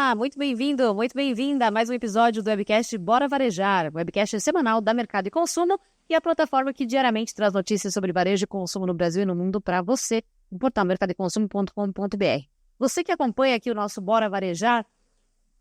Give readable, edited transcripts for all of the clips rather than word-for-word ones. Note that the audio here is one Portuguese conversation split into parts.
Olá, muito bem-vindo, muito bem-vinda a mais um episódio do webcast Bora Varejar, webcast semanal da Mercado e Consumo e a plataforma que diariamente traz notícias sobre varejo e consumo no Brasil e no mundo para você, no portal mercadoeconsumo.com.br. Você que acompanha aqui o nosso Bora Varejar,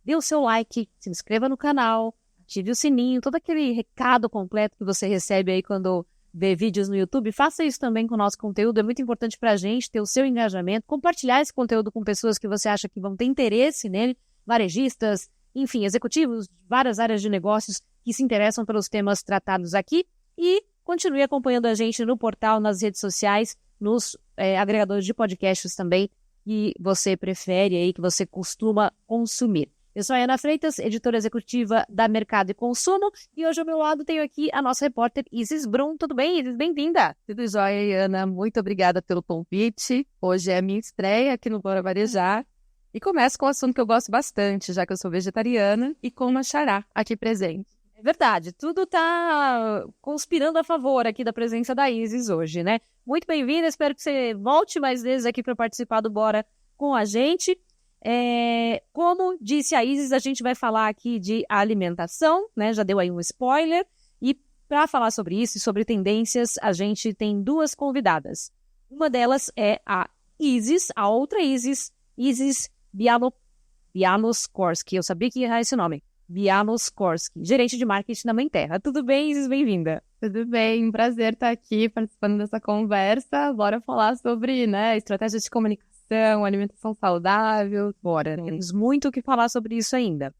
dê o seu like, se inscreva no canal, ative o sininho, todo aquele recado completo que você recebe aí quando vê vídeos no YouTube, faça isso também com o nosso conteúdo, é muito importante para a gente ter o seu engajamento, compartilhar esse conteúdo com pessoas que você acha que vão ter interesse nele, varejistas, enfim, executivos de várias áreas de negócios que se interessam pelos temas tratados aqui e continue acompanhando a gente no portal, nas redes sociais, nos agregadores de podcasts também que você prefere aí, que você costuma consumir. Eu sou a Ana Freitas, editora executiva da Mercado e Consumo, e hoje ao meu lado tenho aqui a nossa repórter Isis Brum. Tudo bem, Isis? Bem-vinda! Tudo jóia, Ana. Muito obrigada pelo convite. Hoje é a minha estreia aqui no Bora Varejar. E começo com um assunto que eu gosto bastante, já que eu sou vegetariana, e com uma xará aqui presente. É verdade, tudo está conspirando a favor aqui da presença da Isis hoje, né? Muito bem-vinda, espero que você volte mais vezes aqui para participar do Bora com a gente. Como disse a Isis, a gente vai falar aqui de alimentação, né? Já deu aí um spoiler. E para falar sobre isso e sobre tendências, a gente tem duas convidadas. Uma delas é a Isis, a outra Isis Białoszewski. Eu sabia que ia errar esse nome. Białoszewski, gerente de marketing da Mãe Terra. Tudo bem, Isis? Bem-vinda. Tudo bem, um prazer estar aqui participando dessa conversa. Bora falar sobre, estratégias de comunicação, alimentação saudável. Bora, temos muito o que falar sobre isso ainda.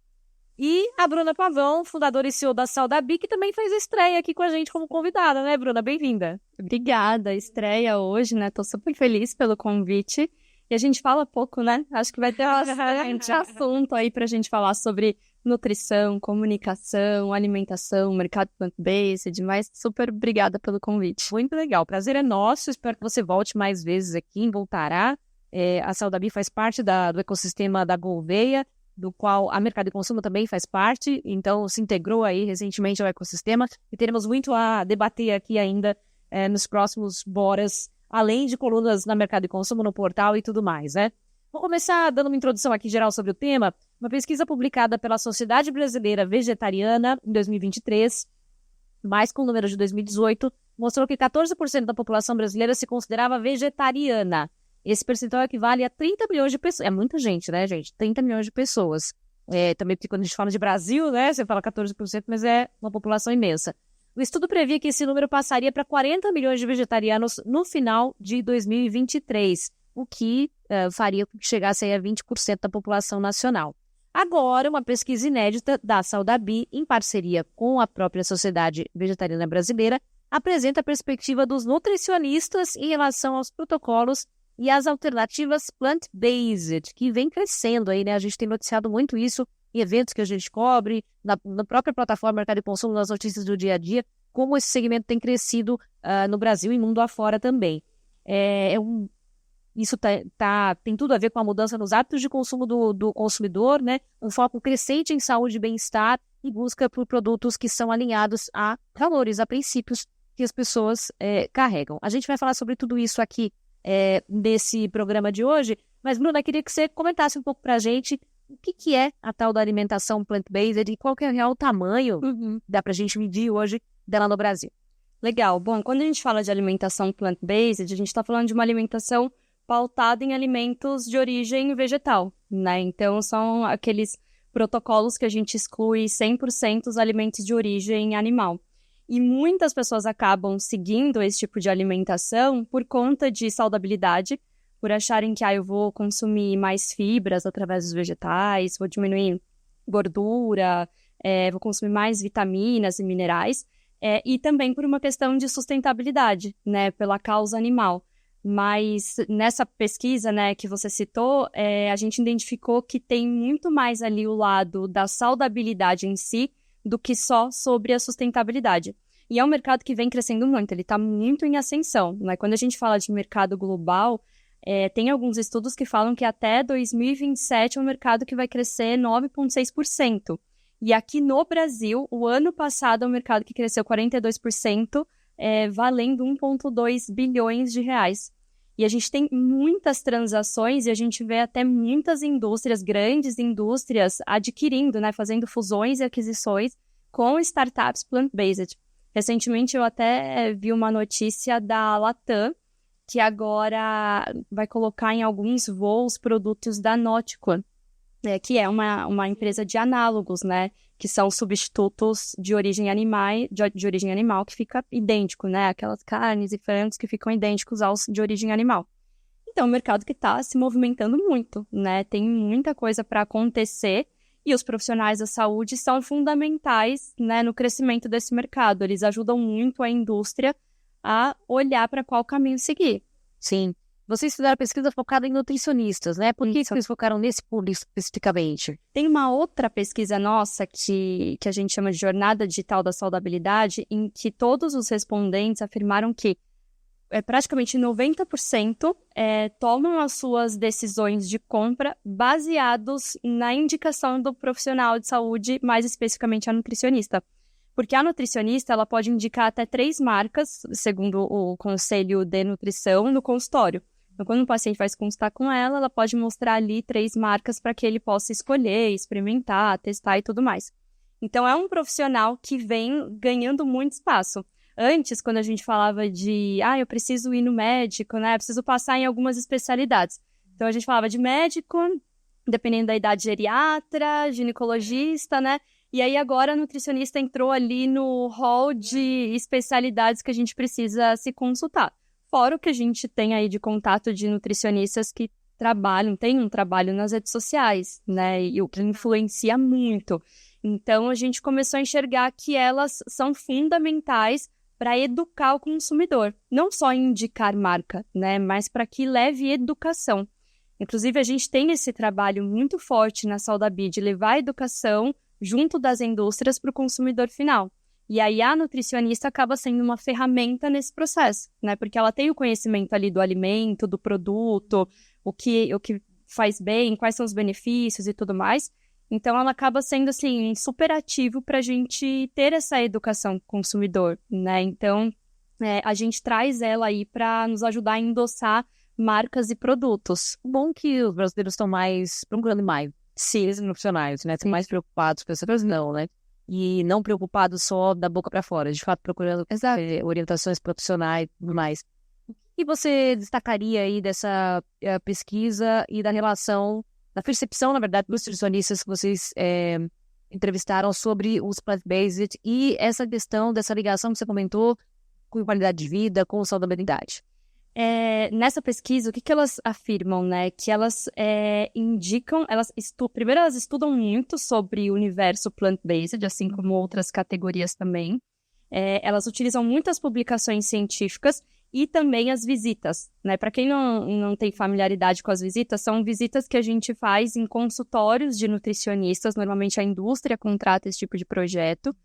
E a Bruna Pavão, fundadora e CEO da Saudabi, que também fez a estreia aqui com a gente como convidada, né, Bruna? Bem-vinda. Obrigada, estreia hoje, né? Tô super feliz pelo convite. E a gente fala pouco, né? Acho que vai ter bastante assunto aí pra gente falar sobre nutrição, comunicação, alimentação, mercado plant-based, mas super obrigada pelo convite. Muito legal, o prazer é nosso, espero que você volte mais vezes aqui, voltará. A Saudabi faz parte do ecossistema da Gouveia, do qual a Mercado e Consumo também faz parte, então se integrou aí recentemente ao ecossistema e teremos muito a debater aqui ainda nos próximos Boras, além de colunas na Mercado e Consumo, no portal e tudo mais, né? Vou começar dando uma introdução aqui geral sobre o tema. Uma pesquisa publicada pela Sociedade Brasileira Vegetariana em 2023, mais com o número de 2018, mostrou que 14% da população brasileira se considerava vegetariana. Esse percentual equivale a 30 milhões de pessoas. É muita gente, né, gente? 30 milhões de pessoas. Também porque quando a gente fala de Brasil, né, você fala 14%, mas é uma população imensa. O estudo previa que esse número passaria para 40 milhões de vegetarianos no final de 2023, o que faria com que chegasse aí a 20% da população nacional. Agora, uma pesquisa inédita da Saudabi, em parceria com a própria Sociedade Vegetariana Brasileira, apresenta a perspectiva dos nutricionistas em relação aos protocolos e as alternativas plant-based, que vem crescendo aí, né? A gente tem noticiado muito isso em eventos que a gente cobre, na própria plataforma Mercado e Consumo, nas notícias do dia a dia, como esse segmento tem crescido no Brasil e mundo afora também. Isso tem tudo a ver com a mudança nos hábitos de consumo do consumidor, né? Um foco crescente em saúde e bem-estar e busca por produtos que são alinhados a valores, a princípios que as pessoas carregam. A gente vai falar sobre tudo isso aqui nesse programa de hoje, mas, Bruna, queria que você comentasse um pouco para a gente o que é a tal da alimentação plant-based e qual que é o real tamanho, dá para a gente medir hoje, dela no Brasil. Legal. Bom, quando a gente fala de alimentação plant-based, a gente está falando de uma alimentação pautada em alimentos de origem vegetal, né? Então, são aqueles protocolos que a gente exclui 100% os alimentos de origem animal. E muitas pessoas acabam seguindo esse tipo de alimentação por conta de saudabilidade, por acharem que eu vou consumir mais fibras através dos vegetais, vou diminuir gordura, vou consumir mais vitaminas e minerais, e também por uma questão de sustentabilidade, né, pela causa animal. Mas nessa pesquisa, né, que você citou, a gente identificou que tem muito mais ali o lado da saudabilidade em si do que só sobre a sustentabilidade. E é um mercado que vem crescendo muito, ele está muito em ascensão, né? Quando a gente fala de mercado global, tem alguns estudos que falam que até 2027 é um mercado que vai crescer 9,6%. E aqui no Brasil, o ano passado é um mercado que cresceu 42%, valendo 1,2 bilhões de reais. E a gente tem muitas transações e a gente vê até muitas indústrias, grandes indústrias, adquirindo, né, fazendo fusões e aquisições com startups plant-based. Recentemente eu até vi uma notícia da Latam, que agora vai colocar em alguns voos produtos da Nautiquan, que é uma empresa de análogos, né, que são substitutos de origem animal que fica idêntico, né, aquelas carnes e frangos que ficam idênticos aos de origem animal. Então, é um mercado que está se movimentando muito, né, tem muita coisa para acontecer e os profissionais da saúde são fundamentais, né, no crescimento desse mercado. Eles ajudam muito a indústria a olhar para qual caminho seguir. Sim. Vocês fizeram pesquisa focada em nutricionistas, né? Por que vocês focaram nesse público especificamente? Tem uma outra pesquisa nossa que a gente chama de Jornada Digital da Saudabilidade, em que todos os respondentes afirmaram que praticamente 90% tomam as suas decisões de compra baseados na indicação do profissional de saúde, mais especificamente a nutricionista. Porque a nutricionista ela pode indicar até 3 marcas, segundo o Conselho de Nutrição, no consultório. Então, quando o paciente vai se consultar com ela, ela pode mostrar ali 3 marcas para que ele possa escolher, experimentar, testar e tudo mais. Então, é um profissional que vem ganhando muito espaço. Antes, quando a gente falava de, eu preciso ir no médico, né? Preciso passar em algumas especialidades. Então, a gente falava de médico, dependendo da idade, geriatra, ginecologista, né? E aí, agora, a nutricionista entrou ali no hall de especialidades que a gente precisa se consultar. Fora o que a gente tem aí de contato de nutricionistas que tem um trabalho nas redes sociais, né? E o que influencia muito. Então, a gente começou a enxergar que elas são fundamentais para educar o consumidor. Não só indicar marca, né? Mas para que leve educação. Inclusive, a gente tem esse trabalho muito forte na Saudabí de levar a educação junto das indústrias para o consumidor final. E aí a nutricionista acaba sendo uma ferramenta nesse processo, né? Porque ela tem o conhecimento ali do alimento, do produto, o que faz bem, quais são os benefícios e tudo mais. Então ela acaba sendo, assim, super ativo para a gente ter essa educação consumidor, né? Então a gente traz ela aí para nos ajudar a endossar marcas e produtos. Bom que os brasileiros estão mais procurando mais profissionais, né? Estão mais preocupados com essas coisas, não, né? E não preocupados só da boca para fora, de fato procurando orientações profissionais e tudo mais. O que você destacaria aí dessa pesquisa e da relação, da percepção, na verdade, dos nutricionistas que vocês entrevistaram sobre os plant-based e essa questão dessa ligação que você comentou com qualidade de vida, com saudabilidade? Nessa pesquisa, o que elas afirmam, né? Que elas indicam, primeiro elas estudam muito sobre o universo plant-based, assim como outras categorias também. Elas utilizam muitas publicações científicas e também as visitas, né? Para quem não tem familiaridade com as visitas, são visitas que a gente faz em consultórios de nutricionistas, normalmente a indústria contrata esse tipo de projeto.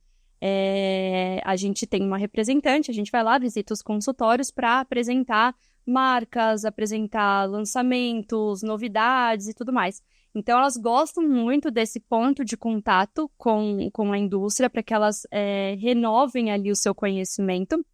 A gente tem uma representante, a gente vai lá, visita os consultórios para apresentar marcas, apresentar lançamentos, novidades e tudo mais. Então, elas gostam muito desse ponto de contato com a indústria para que elas renovem ali o seu conhecimento.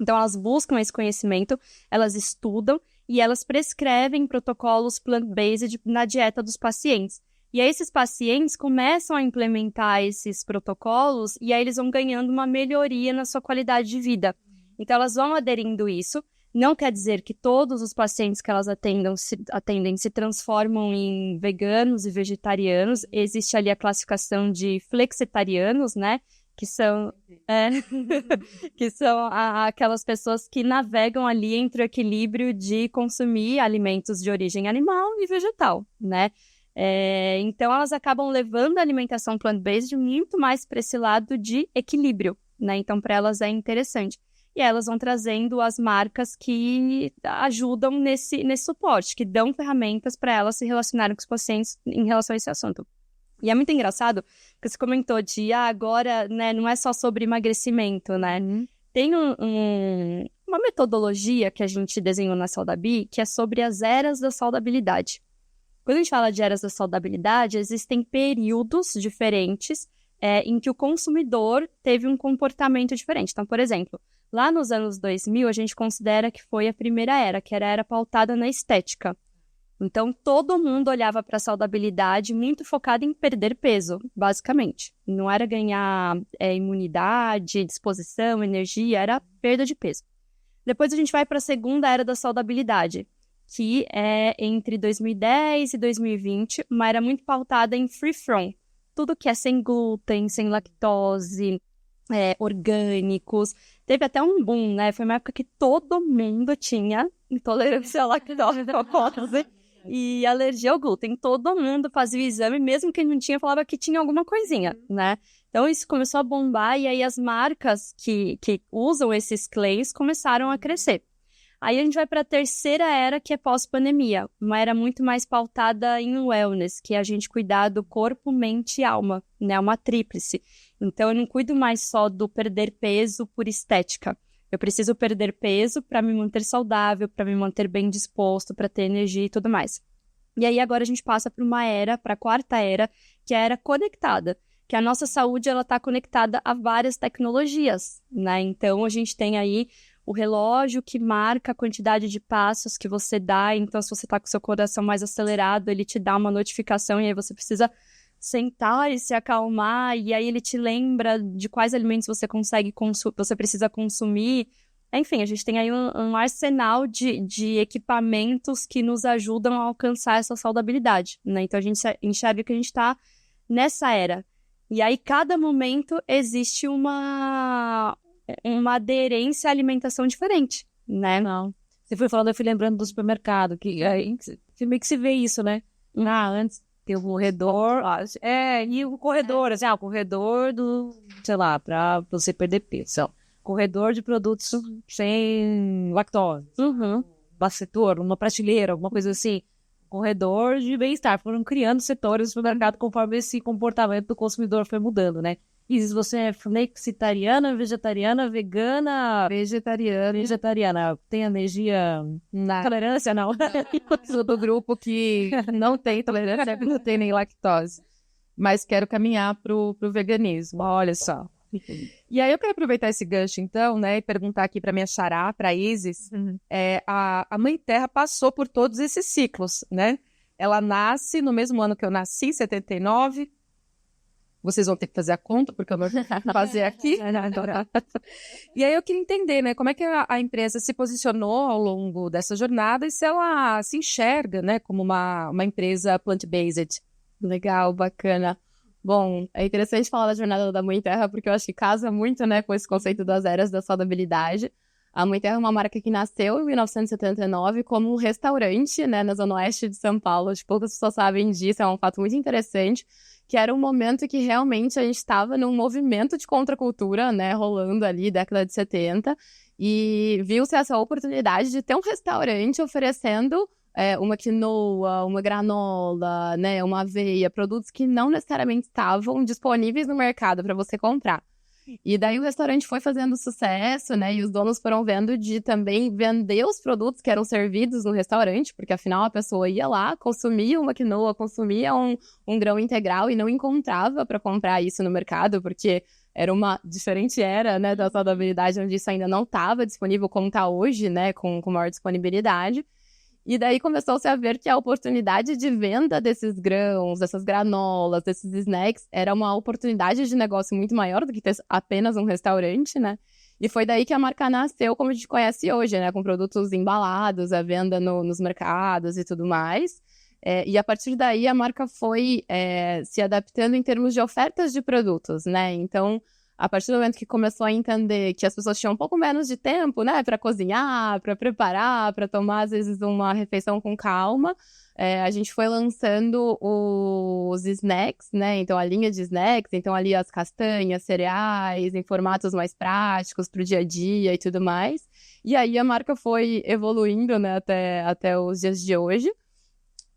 Então, elas buscam esse conhecimento, elas estudam e elas prescrevem protocolos plant-based na dieta dos pacientes. E aí esses pacientes começam a implementar esses protocolos e aí eles vão ganhando uma melhoria na sua qualidade de vida. Então elas vão aderindo isso. Não quer dizer que todos os pacientes que elas atendem se transformam em veganos e vegetarianos. Existe ali a classificação de flexitarianos, né? Que são aquelas pessoas que navegam ali entre o equilíbrio de consumir alimentos de origem animal e vegetal, né? Então, elas acabam levando a alimentação plant-based muito mais para esse lado de equilíbrio, né? Então, para elas é interessante. E elas vão trazendo as marcas que ajudam nesse suporte, que dão ferramentas para elas se relacionarem com os pacientes em relação a esse assunto. E é muito engraçado, porque você comentou de, agora, né, não é só sobre emagrecimento, né? Tem uma metodologia que a gente desenhou na Saudabí, que é sobre as eras da saudabilidade. Quando a gente fala de eras da saudabilidade, existem períodos diferentes em que o consumidor teve um comportamento diferente. Então, por exemplo, Lá nos anos 2000, a gente considera que foi a primeira era, que era a era pautada na estética. Então, todo mundo olhava para a saudabilidade muito focado em perder peso, basicamente. Não era ganhar imunidade, disposição, energia, era perda de peso. Depois a gente vai para a segunda era da saudabilidade, que é entre 2010 e 2020, uma era muito pautada em free from. Tudo que é sem glúten, sem lactose, orgânicos. Teve até um boom, né? Foi uma época que todo mundo tinha intolerância à lactose e alergia ao glúten. Todo mundo fazia o exame, mesmo quem não tinha, falava que tinha alguma coisinha, né? Então, isso começou a bombar e aí as marcas que usam esses claims começaram a crescer. Aí a gente vai para a terceira era, que é pós-pandemia. Uma era muito mais pautada em wellness, que é a gente cuidar do corpo, mente e alma, né? Uma tríplice. Então, eu não cuido mais só do perder peso por estética. Eu preciso perder peso para me manter saudável, para me manter bem disposto, para ter energia e tudo mais. E aí, agora a gente passa para a quarta era, que é a era conectada. Que a nossa saúde, ela está conectada a várias tecnologias, né? Então, a gente tem aí o relógio que marca a quantidade de passos que você dá. Então, se você está com o seu coração mais acelerado, ele te dá uma notificação e aí você precisa sentar e se acalmar. E aí ele te lembra de quais alimentos você precisa consumir. Enfim, a gente tem aí um arsenal de equipamentos que nos ajudam a alcançar essa saudabilidade, né? Então, a gente enxerga que a gente está nessa era. E aí, cada momento existe uma aderência à alimentação diferente, né? Não. Você foi falando, eu fui lembrando do supermercado, que aí meio que se vê isso, né? Antes tem o corredor, e o corredor, assim, o corredor do, sei lá, pra você perder peso. Corredor de produtos sem lactose. Setor, uma prateleira, alguma coisa assim. Corredor de bem-estar. Foram criando setores do supermercado conforme esse comportamento do consumidor foi mudando, né? E se você é flexitariana, vegetariana, vegana... Vegetariana. Tem alergia... Tolerância, não. Sou do grupo que não tem tolerância a glúten nem lactose. Mas quero caminhar pro veganismo. Olha só. E aí eu quero aproveitar esse gancho, então, né, e perguntar aqui para minha xará, para Isis. A Mãe Terra passou por todos esses ciclos, né? Ela nasce no mesmo ano que eu nasci, em 79. Vocês vão ter que fazer a conta, porque eu não vou fazer aqui. E aí eu queria entender, né, como é que a empresa se posicionou ao longo dessa jornada e se ela se enxerga, né, como uma empresa plant-based. Legal, bacana. Bom, é interessante falar da jornada da Mãe Terra, porque eu acho que casa muito, né, com esse conceito das eras da saudabilidade. A Mãe Terra é uma marca que nasceu em 1979 como um restaurante, né, na Zona Oeste de São Paulo. Acho que poucas pessoas sabem disso, é um fato muito interessante, que era um momento que realmente a gente estava num movimento de contracultura, né, rolando ali, década de 70, e viu-se essa oportunidade de ter um restaurante oferecendo uma quinoa, uma granola, né, uma aveia, produtos que não necessariamente estavam disponíveis no mercado para você comprar. E daí o restaurante foi fazendo sucesso, né, e os donos foram vendo de também vender os produtos que eram servidos no restaurante, porque afinal a pessoa ia lá, consumia uma quinoa, consumia um grão integral e não encontrava para comprar isso no mercado, porque era uma diferente era, né, da saudabilidade, onde isso ainda não estava disponível como está hoje, né, com maior disponibilidade. E daí começou-se a ver que a oportunidade de venda desses grãos, dessas granolas, desses snacks, era uma oportunidade de negócio muito maior do que ter apenas um restaurante, né? E foi daí que a marca nasceu como a gente conhece hoje, né? Com produtos embalados, à venda nos mercados e tudo mais. E a partir daí a marca foi se adaptando em termos de ofertas de produtos, né? Então, a partir do momento que começou a entender que as pessoas tinham um pouco menos de tempo, né, para cozinhar, para preparar, para tomar, às vezes, uma refeição com calma, a gente foi lançando os snacks, né, então a linha de snacks, então ali as castanhas, cereais, em formatos mais práticos para o dia a dia e tudo mais. E aí a marca foi evoluindo, né, até os dias de hoje.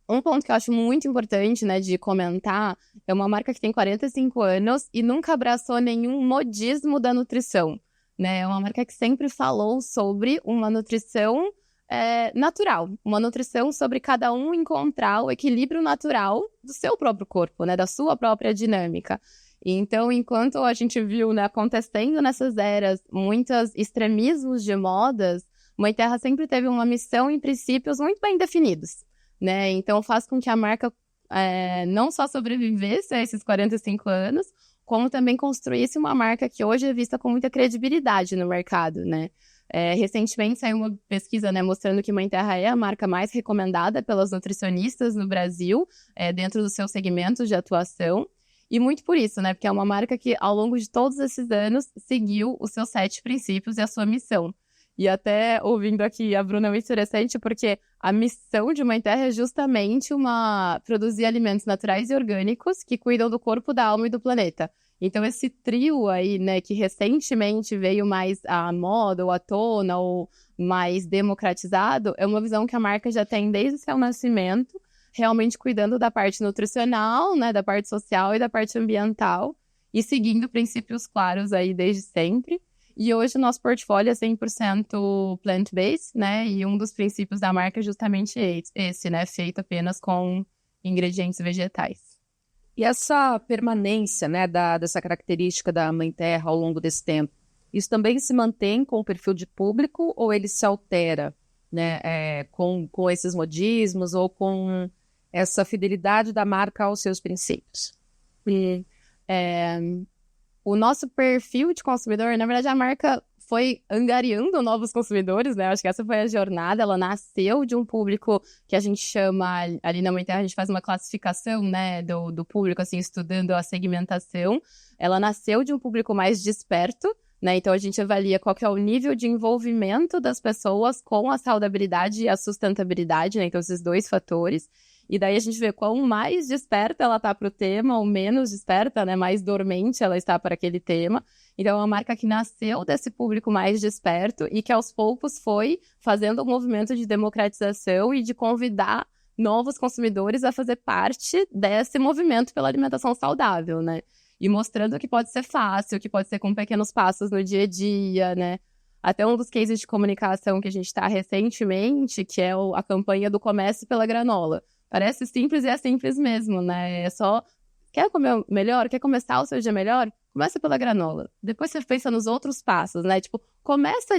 Um ponto que eu acho muito importante, né, de comentar, é uma marca que tem 45 anos e nunca abraçou nenhum modismo da nutrição, né? É uma marca que sempre falou sobre uma nutrição natural, uma nutrição sobre cada um encontrar o equilíbrio natural do seu próprio corpo, né, da sua própria dinâmica. Então, enquanto a gente viu, né, acontecendo nessas eras muitos extremismos de modas, Mãe Terra sempre teve uma missão e princípios muito bem definidos, né? Então, faz com que a marca não só sobrevivesse a esses 45 anos, como também construísse uma marca que hoje é vista com muita credibilidade no mercado, né? Recentemente saiu uma pesquisa, né, mostrando que Mãe Terra é a marca mais recomendada pelas nutricionistas no Brasil, dentro dos seus segmentos de atuação. E muito por isso, né? Porque é uma marca que, ao longo de todos esses anos, seguiu os seus 7 princípios e a sua missão. E até ouvindo aqui a Bruna é muito interessante, porque a missão de Mãe Terra é justamente produzir alimentos naturais e orgânicos que cuidam do corpo, da alma e do planeta. Então, esse trio aí, né, que recentemente veio mais à moda ou à tona, ou mais democratizado, é uma visão que a marca já tem desde o seu nascimento, realmente cuidando da parte nutricional, né, da parte social e da parte ambiental, e seguindo princípios claros aí desde sempre. E hoje o nosso portfólio é 100% plant-based, né, e um dos princípios da marca é justamente esse, né, feito apenas com ingredientes vegetais. E essa permanência, né, dessa característica da Mãe Terra ao longo desse tempo, isso também se mantém com o perfil de público ou ele se altera, né, com esses modismos ou com essa fidelidade da marca aos seus princípios? O nosso perfil de consumidor, na verdade, a marca foi angariando novos consumidores, né? Acho que essa foi a jornada. Ela nasceu de um público que a gente chama, ali na Mãe Terra, a gente faz uma classificação, né, do público, assim, estudando a segmentação. Ela nasceu de um público mais desperto, né? Então, a gente avalia qual que é o nível de envolvimento das pessoas com a saudabilidade e a sustentabilidade, né? Então, esses 2 fatores. E daí a gente vê quão mais desperta ela está para o tema, ou menos desperta, né? Mais dormente ela está para aquele tema. Então, é uma marca que nasceu desse público mais desperto e que, aos poucos, foi fazendo um movimento de democratização e de convidar novos consumidores a fazer parte desse movimento pela alimentação saudável, né? E mostrando que pode ser fácil, que pode ser com pequenos passos no dia a dia, né? Até um dos cases de comunicação que a gente está recentemente, que é a campanha do Comece pela Granola. Parece simples e é simples mesmo, né? É só, quer comer melhor? Quer começar o seu dia melhor? Começa pela granola. Depois você pensa nos outros passos, né? Tipo, começa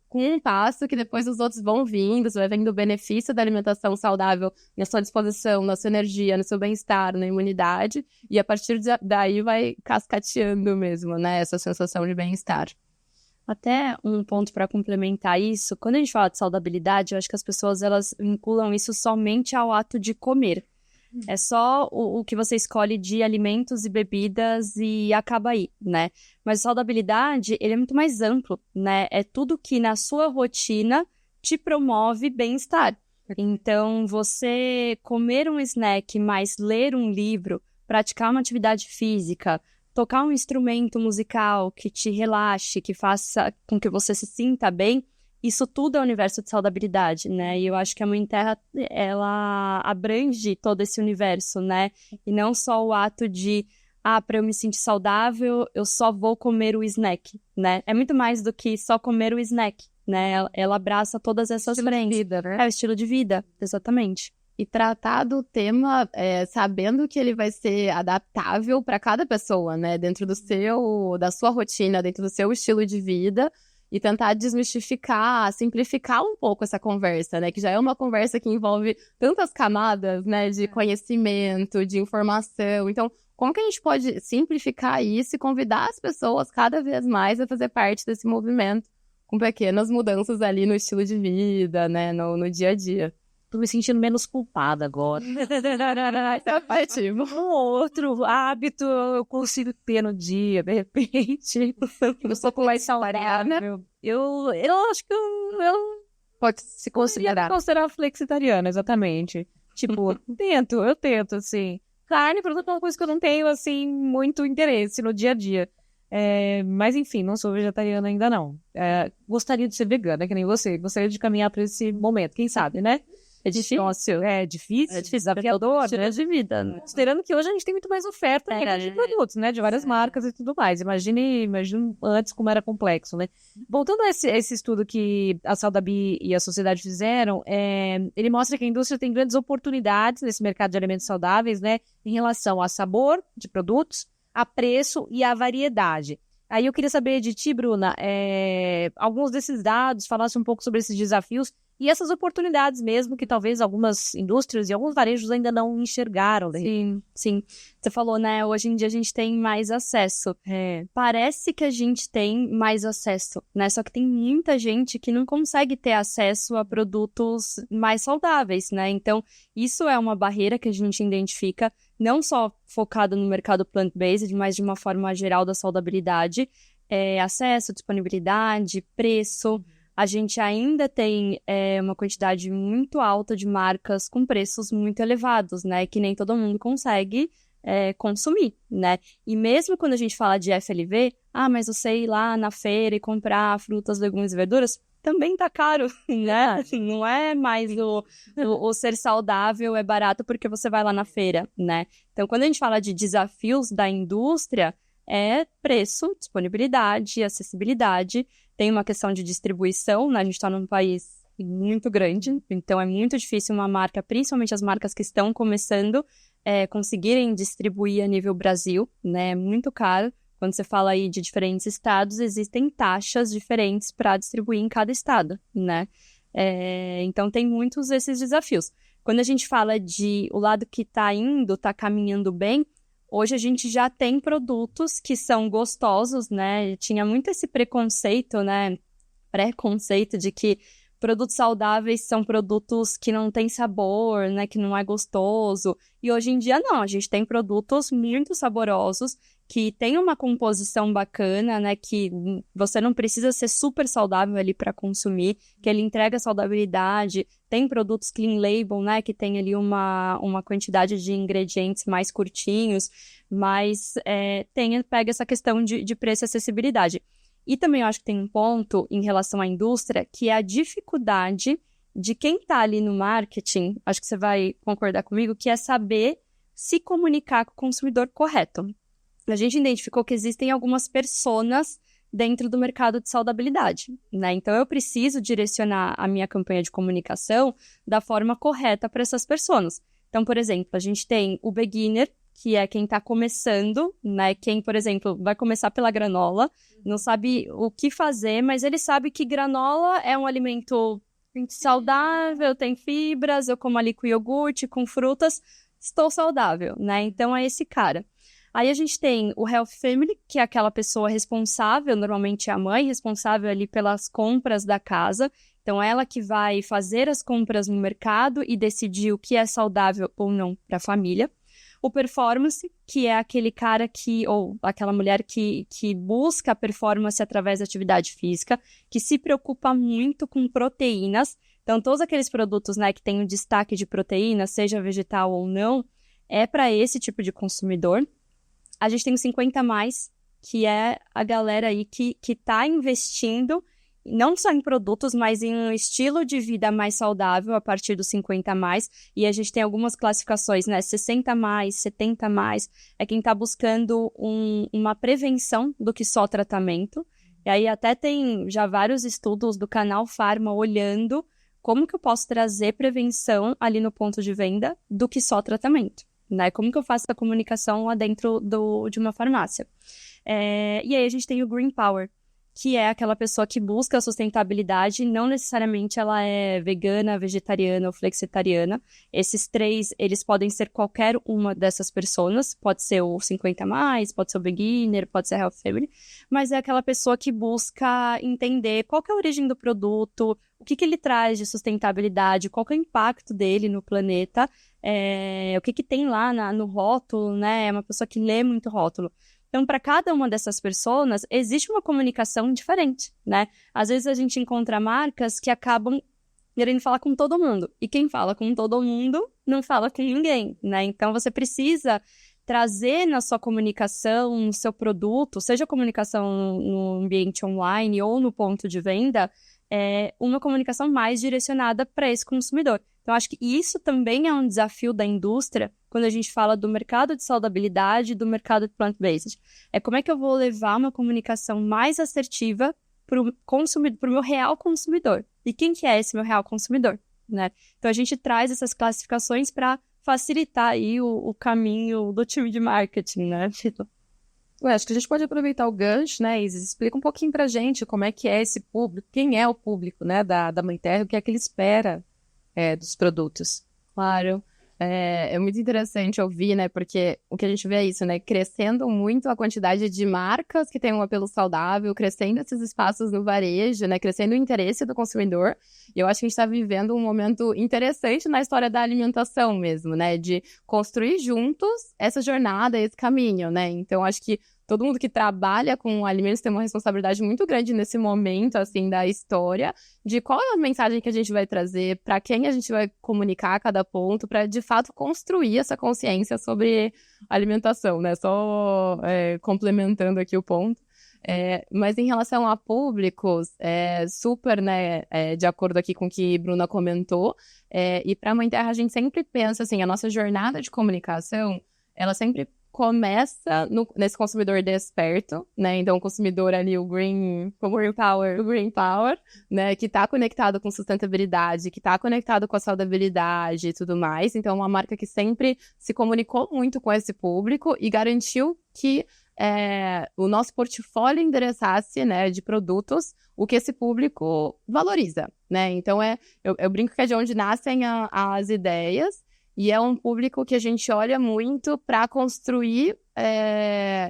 com um passo que depois os outros vão vindo, você vai vendo o benefício da alimentação saudável na sua disposição, na sua energia, no seu bem-estar, na imunidade. E a partir daí vai cascateando mesmo, né? Essa sensação de bem-estar. Até um ponto para complementar isso, quando a gente fala de saudabilidade, eu acho que as pessoas elas vinculam isso somente ao ato de comer. É só o que você escolhe de alimentos e bebidas e acaba aí, né? Mas saudabilidade, ele é muito mais amplo, né? É tudo que na sua rotina te promove bem-estar. Então, você comer um snack, mais ler um livro, praticar uma atividade física, tocar um instrumento musical que te relaxe, que faça com que você se sinta bem, isso tudo é o universo de saudabilidade, né? E eu acho que a Mãe Terra, ela abrange todo esse universo, né? E não só o ato de, para eu me sentir saudável, eu só vou comer o snack, né? É muito mais do que só comer o snack, né? Ela abraça todas essas frentes. Vida, né? É o estilo de vida, exatamente. E tratar do tema sabendo que ele vai ser adaptável para cada pessoa, né? Dentro da sua rotina, dentro do seu estilo de vida. E tentar desmistificar, simplificar um pouco essa conversa, né? Que já é uma conversa que envolve tantas camadas, né? De conhecimento, de informação. Então, como que a gente pode simplificar isso e convidar as pessoas cada vez mais a fazer parte desse movimento com pequenas mudanças ali no estilo de vida, né? No dia a dia. Tô me sentindo menos culpada agora. Um outro hábito eu consigo ter no dia, de repente. Eu sou com mais saudável. Eu acho que eu Pode se considerar. considerar flexitariana, exatamente. Tipo, eu tento, assim. Carne, por exemplo, é uma coisa que eu não tenho, assim, muito interesse no dia a dia. Mas, enfim, não sou vegetariana ainda, não. Gostaria de ser vegana, que nem você. Gostaria de caminhar para esse momento, quem sabe, né? É difícil. É difícil, desafiador, né? de vida, né? Considerando que hoje a gente tem muito mais oferta de produtos, né? De várias marcas e tudo mais. Imagine antes como era complexo, né? Voltando a esse estudo que a Saudabi e a sociedade fizeram, ele mostra que a indústria tem grandes oportunidades nesse mercado de alimentos saudáveis, né? Em relação a sabor de produtos, a preço e a variedade. Aí eu queria saber de ti, Bruna, alguns desses dados, falasse um pouco sobre esses desafios e essas oportunidades mesmo que talvez algumas indústrias e alguns varejos ainda não enxergaram. Sim, sim. Você falou, né? Hoje em dia a gente tem mais acesso. Parece que a gente tem mais acesso, né? Só que tem muita gente que não consegue ter acesso a produtos mais saudáveis, né? Então, isso é uma barreira que a gente identifica, não só focada no mercado plant-based, mas de uma forma geral da saudabilidade. Acesso, disponibilidade, preço. A gente ainda tem uma quantidade muito alta de marcas com preços muito elevados, né? Que nem todo mundo consegue consumir, né? E mesmo quando a gente fala de FLV, mas você ir lá na feira e comprar frutas, legumes e verduras, também tá caro, né? Não é mais o ser saudável é barato porque você vai lá na feira, né? Então, quando a gente fala de desafios da indústria, é preço, disponibilidade, acessibilidade. Tem uma questão de distribuição, né? A gente está num país muito grande, então é muito difícil uma marca, principalmente as marcas que estão começando, conseguirem distribuir a nível Brasil, né? É muito caro. Quando você fala aí de diferentes estados, existem taxas diferentes para distribuir em cada estado, né? Então tem muitos esses desafios. Quando a gente fala de o lado que está caminhando bem, hoje a gente já tem produtos que são gostosos, né? Tinha muito esse preconceito, né? Preconceito de que produtos saudáveis são produtos que não têm sabor, né? Que não é gostoso. E hoje em dia não, a gente tem produtos muito saborosos que tem uma composição bacana, né? Que você não precisa ser super saudável ali para consumir, que ele entrega saudabilidade. Tem produtos clean label, né? Que tem ali uma quantidade de ingredientes mais curtinhos, mas pega essa questão de preço e acessibilidade. E também eu acho que tem um ponto em relação à indústria, que é a dificuldade de quem está ali no marketing, acho que você vai concordar comigo, que é saber se comunicar com o consumidor correto. A gente identificou que existem algumas personas dentro do mercado de saudabilidade, né? Então, eu preciso direcionar a minha campanha de comunicação da forma correta para essas pessoas. Então, por exemplo, a gente tem o beginner, que é quem está começando, né? Quem, por exemplo, vai começar pela granola, não sabe o que fazer, mas ele sabe que granola é um alimento saudável, tem fibras, eu como ali com iogurte, com frutas, estou saudável, né? Então, é esse cara. Aí a gente tem o Health Family, que é aquela pessoa responsável, normalmente é a mãe, responsável ali pelas compras da casa. Então, ela que vai fazer as compras no mercado e decidir o que é saudável ou não para a família. O Performance, que é aquele cara ou aquela mulher que busca a performance através da atividade física, que se preocupa muito com proteínas. Então, todos aqueles produtos, né, que tem um destaque de proteína, seja vegetal ou não, é para esse tipo de consumidor. A gente tem o 50+, que é a galera aí que está investindo não só em produtos, mas em um estilo de vida mais saudável a partir dos 50+. E a gente tem algumas classificações, né? 60+, 70+. É quem está buscando uma prevenção do que só tratamento. E aí até tem já vários estudos do canal Pharma olhando como que eu posso trazer prevenção ali no ponto de venda do que só tratamento. Né? Como que eu faço a comunicação lá dentro de uma farmácia? E aí a gente tem o Green Power, que é aquela pessoa que busca a sustentabilidade, não necessariamente ela é vegana, vegetariana ou flexitariana. Esses 3, eles podem ser qualquer uma dessas pessoas, pode ser o 50+, pode ser o beginner, pode ser a Health Family, mas é aquela pessoa que busca entender qual que é a origem do produto, o que ele traz de sustentabilidade, qual que é o impacto dele no planeta, o que tem lá no rótulo, né? É uma pessoa que lê muito rótulo. Então, para cada uma dessas pessoas, existe uma comunicação diferente, né? Às vezes a gente encontra marcas que acabam querendo falar com todo mundo. E quem fala com todo mundo não fala com ninguém, né? Então, você precisa trazer na sua comunicação, no seu produto, seja comunicação no ambiente online ou no ponto de venda, uma comunicação mais direcionada para esse consumidor. Então, acho que isso também é um desafio da indústria quando a gente fala do mercado de saudabilidade e do mercado de plant-based. Como é que eu vou levar uma comunicação mais assertiva para o meu real consumidor? E quem que é esse meu real consumidor? Né? Então, a gente traz essas classificações para facilitar aí o caminho do time de marketing, né, Tito? Acho que a gente pode aproveitar o gancho, né, Isis? Explica um pouquinho pra gente como é que é esse público, quem é o público, né, da Mãe Terra, o que é que ele espera dos produtos. Claro. É muito interessante ouvir, né? Porque o que a gente vê é isso, né? Crescendo muito a quantidade de marcas que têm um apelo saudável, crescendo esses espaços no varejo, né? Crescendo o interesse do consumidor. E eu acho que a gente está vivendo um momento interessante na história da alimentação mesmo, né? De construir juntos essa jornada, esse caminho, né? Então, acho que todo mundo que trabalha com alimentos tem uma responsabilidade muito grande nesse momento, assim, da história, de qual é a mensagem que a gente vai trazer, para quem a gente vai comunicar a cada ponto, para, de fato, construir essa consciência sobre alimentação, né? Só complementando aqui o ponto. Mas em relação a públicos, super, né, de acordo aqui com o que Bruna comentou, e para a Mãe Terra a gente sempre pensa, assim, a nossa jornada de comunicação, ela sempre começa nesse consumidor desperto, né? Então, o consumidor ali, o Green Power, né? Que está conectado com sustentabilidade, que está conectado com a saudabilidade e tudo mais. Então, é uma marca que sempre se comunicou muito com esse público e garantiu que o nosso portfólio endereçasse, né, de produtos, o que esse público valoriza, né? Então, eu brinco que é de onde nascem as ideias. E é um público que a gente olha muito para construir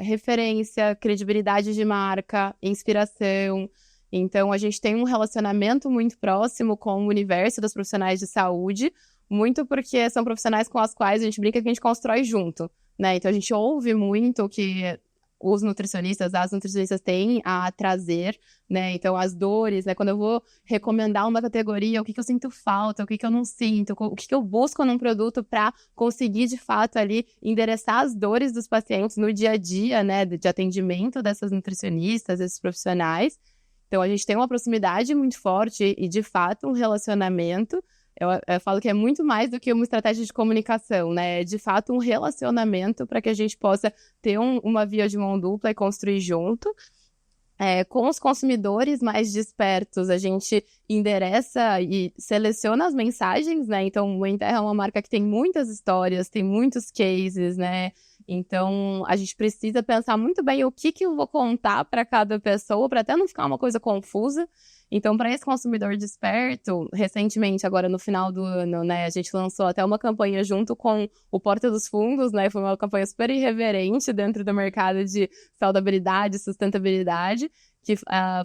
referência, credibilidade de marca, inspiração. Então, a gente tem um relacionamento muito próximo com o universo dos profissionais de saúde, muito porque são profissionais com as quais a gente brinca que a gente constrói junto, né? Então, a gente ouve muito o que os nutricionistas, as nutricionistas têm a trazer, né? Então, as dores, né? Quando eu vou recomendar uma categoria, o que eu sinto falta, o que eu não sinto, o que eu busco num produto para conseguir, de fato, ali, endereçar as dores dos pacientes no dia a dia, né? De atendimento dessas nutricionistas, desses profissionais. Então, a gente tem uma proximidade muito forte e, de fato, um relacionamento. Eu falo que é muito mais do que uma estratégia de comunicação, né? É, de fato, um relacionamento para que a gente possa ter uma via de mão dupla e construir junto. Com os consumidores mais despertos, a gente endereça e seleciona as mensagens, né? Então, o Mãe Terra é uma marca que tem muitas histórias, tem muitos cases, né? Então, a gente precisa pensar muito bem o que eu vou contar para cada pessoa, para até não ficar uma coisa confusa. Então, para esse consumidor desperto, recentemente, agora no final do ano, né, a gente lançou até uma campanha junto com o Porta dos Fundos, né, foi uma campanha super irreverente dentro do mercado de saudabilidade, sustentabilidade, que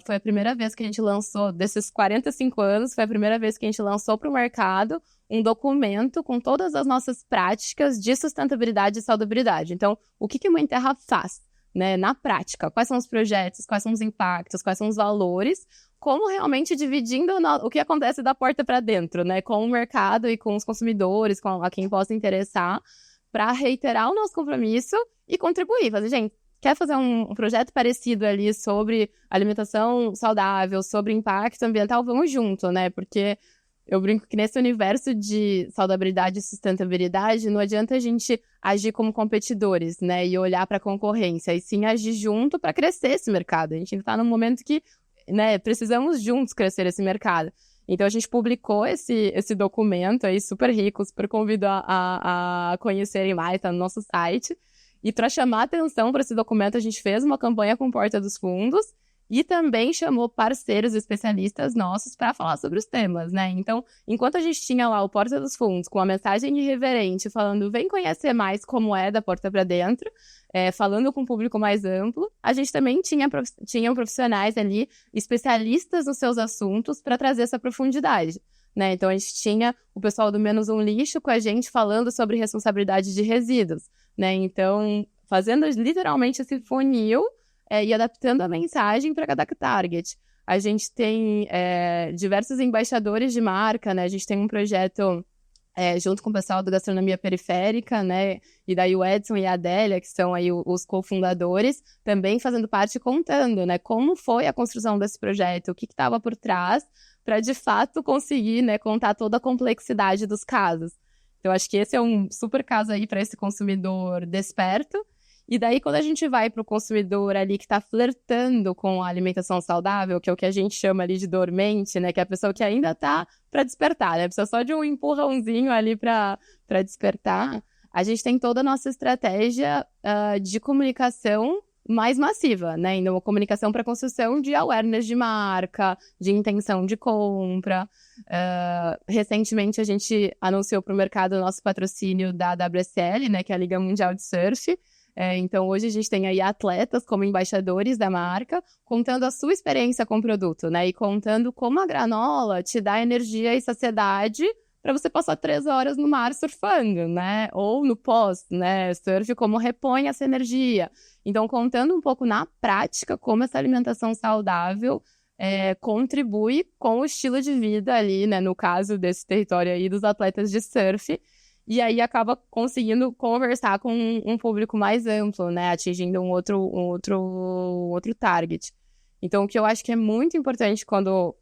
foi a primeira vez que a gente lançou, desses 45 anos, foi a primeira vez que a gente lançou para o mercado um documento com todas as nossas práticas de sustentabilidade e saudabilidade. Então, o que a Mãe Terra faz, né, na prática? Quais são os projetos, quais são os impactos, quais são os valores, como realmente dividindo o que acontece da porta para dentro, né, com o mercado e com os consumidores, com a quem possa interessar, para reiterar o nosso compromisso e contribuir. Fazer, gente, quer fazer um projeto parecido ali sobre alimentação saudável, sobre impacto ambiental, vamos junto, né, porque eu brinco que nesse universo de saudabilidade e sustentabilidade, não adianta a gente agir como competidores, né, e olhar para a concorrência, e sim agir junto para crescer esse mercado. A gente está num momento que, né, precisamos juntos crescer esse mercado. Então, a gente publicou esse documento aí, super rico, super convido a conhecerem mais, tá no nosso site. E para chamar atenção para esse documento, a gente fez uma campanha com Porta dos Fundos e também chamou parceiros especialistas nossos para falar sobre os temas, né? Então, enquanto a gente tinha lá o Porta dos Fundos com uma mensagem irreverente falando, vem conhecer mais como é da porta para dentro, falando com um público mais amplo, a gente também tinha profissionais ali, especialistas nos seus assuntos, para trazer essa profundidade, né? Então, a gente tinha o pessoal do Menos um Lixo com a gente falando sobre responsabilidade de resíduos, né? Então, fazendo literalmente esse funil e adaptando a mensagem para cada target. A gente tem diversos embaixadores de marca, né? A gente tem um projeto junto com o pessoal do Gastronomia Periférica, né? E daí o Edson e a Adélia, que são aí os cofundadores, também fazendo parte, contando, né? Como foi a construção desse projeto, o que estava por trás, para de fato conseguir, né, contar toda a complexidade dos casos. Então, acho que esse é um super caso aí para esse consumidor desperto. E daí, quando a gente vai para o consumidor ali que está flertando com a alimentação saudável, que é o que a gente chama ali de dormente, né? Que é a pessoa que ainda está para despertar, né? Precisa só de um empurrãozinho ali para despertar. A gente tem toda a nossa estratégia de comunicação mais massiva, né? Então, uma comunicação para construção de awareness de marca, de intenção de compra. Recentemente, a gente anunciou para o mercado o nosso patrocínio da WSL, né? Que é a Liga Mundial de Surf. Então, hoje a gente tem aí atletas como embaixadores da marca, contando a sua experiência com o produto, né? E contando como a granola te dá energia e saciedade para você passar 3 horas no mar surfando, né? Ou no post, né? Surf, como repõe essa energia. Então, contando um pouco na prática como essa alimentação saudável contribui com o estilo de vida ali, né? No caso desse território aí dos atletas de surf. E aí acaba conseguindo conversar com um público mais amplo, né? Atingindo um outro target. Então, o que eu acho que é muito importante quando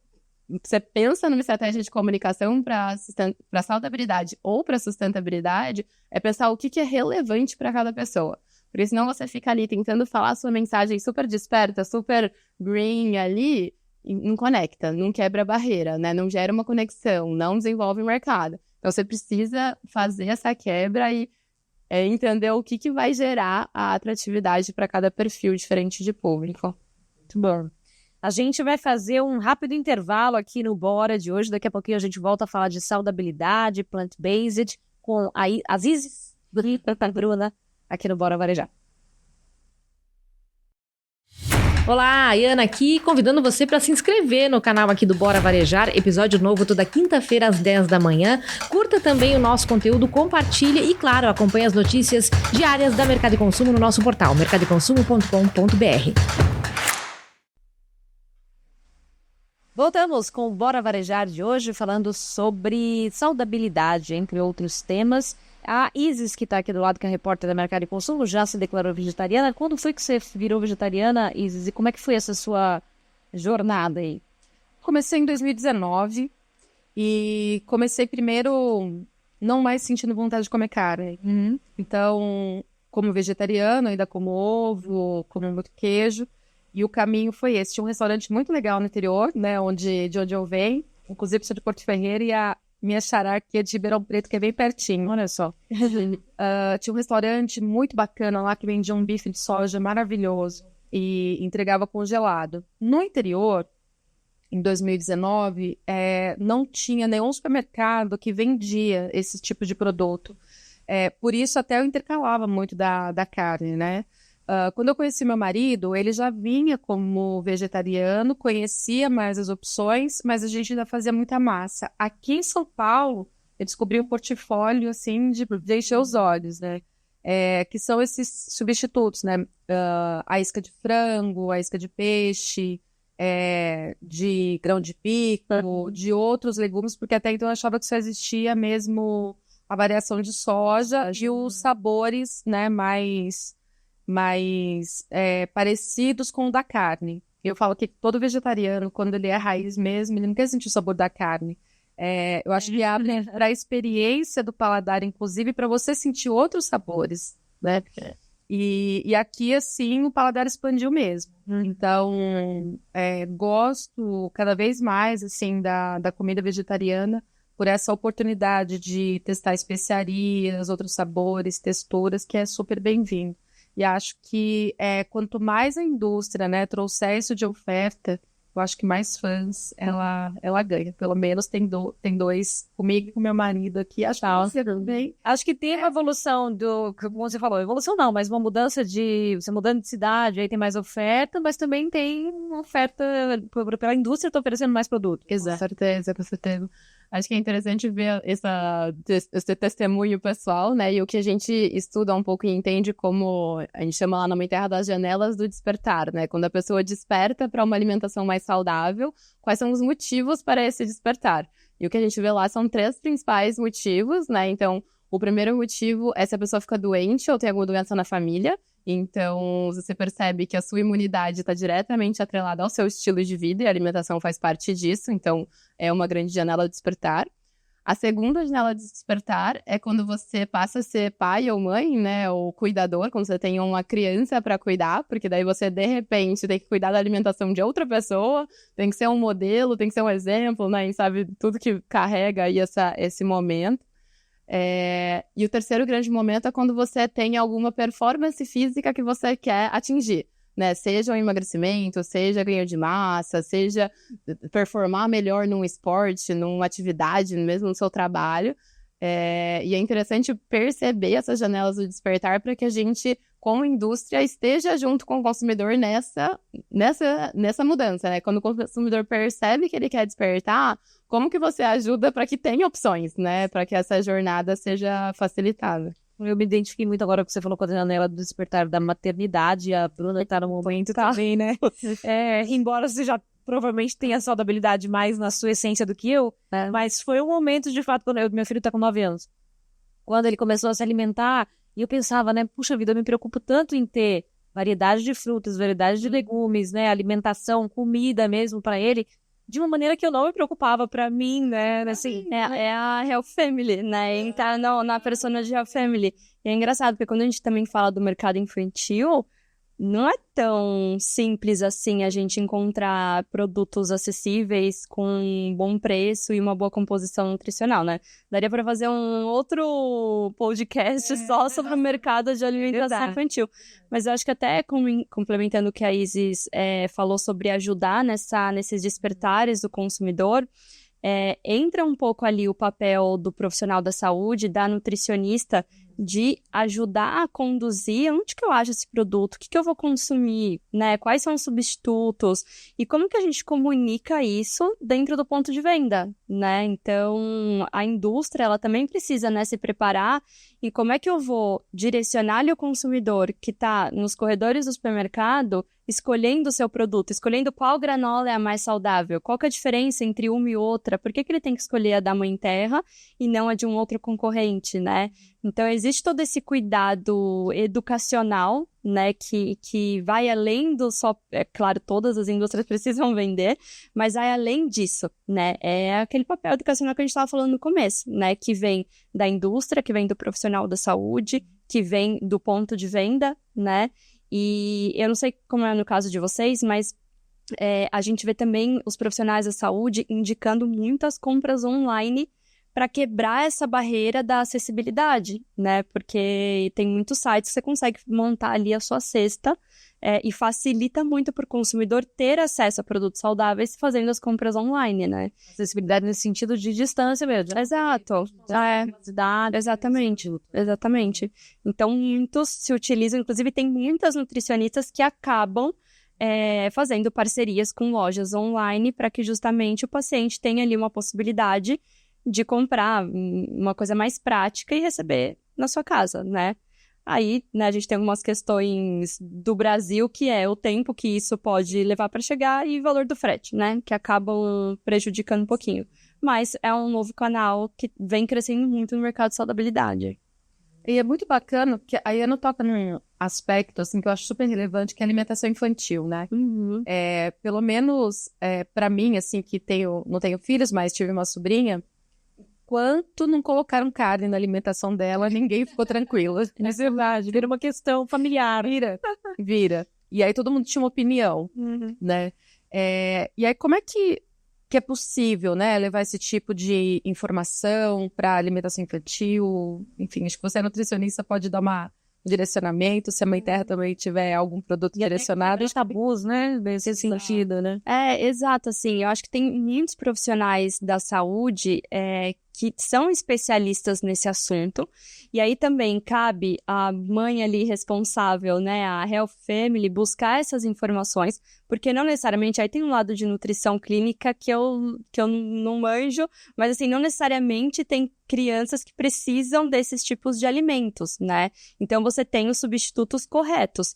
você pensa numa estratégia de comunicação para saudabilidade ou para sustentabilidade, é pensar o que é relevante para cada pessoa. Porque senão você fica ali tentando falar a sua mensagem super desperta, super green ali, e não conecta, não quebra a barreira, né? Não gera uma conexão, não desenvolve o mercado. Então você precisa fazer essa quebra e entender o que vai gerar a atratividade para cada perfil diferente de público. Muito bom. A gente vai fazer um rápido intervalo aqui no Bora de hoje. Daqui a pouquinho a gente volta a falar de saudabilidade, plant-based, com as Isis, Bruna, aqui no Bora Varejar. Olá, Ana aqui, convidando você para se inscrever no canal aqui do Bora Varejar, episódio novo toda quinta-feira às 10 da manhã. Curta também o nosso conteúdo, compartilhe e, claro, acompanhe as notícias diárias da Mercado e Consumo no nosso portal, mercadoconsumo.com.br. Voltamos com o Bora Varejar de hoje, falando sobre saudabilidade, entre outros temas. A Isis, que está aqui do lado, que é a repórter da Mercado e Consumo, já se declarou vegetariana. Quando foi que você virou vegetariana, Isis? E como é que foi essa sua jornada aí? Comecei em 2019 e comecei primeiro não mais sentindo vontade de comer carne. Então, como vegetariana, ainda como ovo, como muito queijo. E o caminho foi esse. Tinha um restaurante muito legal no interior, né, de onde eu venho. Inclusive, sou de Porto Ferreira e a minha xará aqui é de Ribeirão Preto, que é bem pertinho, olha só. Tinha um restaurante muito bacana lá que vendia um bife de soja maravilhoso e entregava congelado. No interior, em 2019, não tinha nenhum supermercado que vendia esse tipo de produto. Por isso, até eu intercalava muito da carne, né? Quando eu conheci meu marido, ele já vinha como vegetariano, conhecia mais as opções, mas a gente ainda fazia muita massa. Aqui em São Paulo, eu descobri um portfólio, assim, de encher os olhos, né? Que são esses substitutos, né? A isca de frango, a isca de peixe, de grão de bico, de outros legumes, porque até então eu achava que só existia mesmo a variação de soja e os sabores, né, mais parecidos com o da carne. Eu falo que todo vegetariano, quando ele é raiz mesmo, ele não quer sentir o sabor da carne. Eu acho que abre para a experiência do paladar, inclusive, para você sentir outros sabores, né? E aqui, assim, o paladar expandiu mesmo. Então, gosto cada vez mais, assim, da comida vegetariana por essa oportunidade de testar especiarias, outros sabores, texturas, que é super bem-vindo. E acho que quanto mais a indústria, né, trouxer isso de oferta, eu acho que mais fãs ela ganha. Pelo menos tem dois comigo e com meu marido aqui. Acho que também. Acho que tem uma evolução como você falou, evolução não, mas uma mudança você mudando de cidade, aí tem mais oferta, mas também tem uma oferta pela indústria está oferecendo mais produto. Exato. Com certeza. Acho que é interessante ver esse testemunho pessoal, né? E o que a gente estuda um pouco e entende como a gente chama lá na Mãe Terra das janelas do despertar, né? Quando a pessoa desperta para uma alimentação mais saudável, quais são os motivos para esse despertar? E o que a gente vê lá são 3 principais motivos, né? Então, o primeiro motivo é se a pessoa fica doente ou tem alguma doença na família. Então, você percebe que a sua imunidade está diretamente atrelada ao seu estilo de vida e a alimentação faz parte disso. Então, é uma grande janela de despertar. A segunda janela de despertar é quando você passa a ser pai ou mãe, né? Ou cuidador, quando você tem uma criança para cuidar, porque daí você, de repente, tem que cuidar da alimentação de outra pessoa, tem que ser um modelo, tem que ser um exemplo, né? E sabe tudo que carrega aí esse momento. E o terceiro grande momento é quando você tem alguma performance física que você quer atingir. né? Seja um emagrecimento, seja ganho de massa, seja performar melhor num esporte, numa atividade, mesmo no seu trabalho. E é interessante perceber essas janelas do despertar para que a gente, como indústria, esteja junto com o consumidor nessa mudança, né? Quando o consumidor percebe que ele quer despertar, como que você ajuda para que tenha opções, né? Para que essa jornada seja facilitada. Eu me identifiquei muito agora que você falou com a janela do despertar da maternidade, a Bruna tá no momento também, né? Embora você já provavelmente tenha saudabilidade mais na sua essência do que eu, mas foi um momento, de fato, quando meu filho tá com 9 anos, quando ele começou a se alimentar, e eu pensava, né, puxa vida, eu me preocupo tanto em ter variedade de frutas, variedade de legumes, né, alimentação, comida mesmo para ele, de uma maneira que eu não me preocupava pra mim, né, assim... É a Health Family, né, entrar na persona de Health Family. E é engraçado, porque quando a gente também fala do mercado infantil, não é tão simples assim a gente encontrar produtos acessíveis com um bom preço e uma boa composição nutricional, né? Daria para fazer um outro podcast só sobre o mercado de alimentação infantil. Mas eu acho que até complementando o que a Isis falou sobre ajudar nesses despertares do consumidor, entra um pouco ali o papel do profissional da saúde, da nutricionista, de ajudar a conduzir onde que eu acho esse produto, o que eu vou consumir, né? Quais são os substitutos e como que a gente comunica isso dentro do ponto de venda, né? Então, a indústria, ela também precisa, né, se preparar e como é que eu vou direcionar ali o consumidor que está nos corredores do supermercado escolhendo o seu produto, escolhendo qual granola é a mais saudável, qual que é a diferença entre uma e outra, por que ele tem que escolher a da Mãe Terra e não a de um outro concorrente, né? Então, existe todo esse cuidado educacional, né, que vai além do só... É claro, todas as indústrias precisam vender, mas vai além disso, né? É aquele papel educacional que a gente estava falando no começo, né? Que vem da indústria, que vem do profissional da saúde, que vem do ponto de venda, né? E eu não sei como é no caso de vocês, mas a gente vê também os profissionais da saúde indicando muitas compras online para quebrar essa barreira da acessibilidade, né? Porque tem muitos sites que você consegue montar ali a sua cesta e facilita muito para o consumidor ter acesso a produtos saudáveis fazendo as compras online, né? Acessibilidade nesse sentido de distância mesmo. Exato. Exatamente. Então, muitos se utilizam, inclusive tem muitas nutricionistas que acabam fazendo parcerias com lojas online para que justamente o paciente tenha ali uma possibilidade de comprar uma coisa mais prática e receber na sua casa, né? Aí, né, a gente tem algumas questões do Brasil, que é o tempo que isso pode levar para chegar e o valor do frete, né? Que acabam prejudicando um pouquinho. Mas é um novo canal que vem crescendo muito no mercado de saudabilidade. E é muito bacana, que a Iana toca num aspecto, assim, que eu acho super relevante, que é a alimentação infantil, né? Uhum. Pelo menos, para mim, assim, que não tenho filhos, mas tive uma sobrinha, enquanto não colocaram carne na alimentação dela, ninguém ficou tranquilo. É verdade, vira uma questão familiar. Vira. E aí todo mundo tinha uma opinião, né? E aí como é que é possível, né, levar esse tipo de informação para alimentação infantil? Enfim, acho que você é nutricionista, pode dar um direcionamento, se a Mãe Terra também tiver algum produto direcionado. Os tabus, né, nesse sentido, né? Exato, assim, eu acho que tem muitos profissionais da saúde que são especialistas nesse assunto, e aí também cabe a mãe ali responsável, né, a Health Family, buscar essas informações, porque não necessariamente, aí tem um lado de nutrição clínica que eu não manjo, mas assim, não necessariamente tem crianças que precisam desses tipos de alimentos, né? Então você tem os substitutos corretos.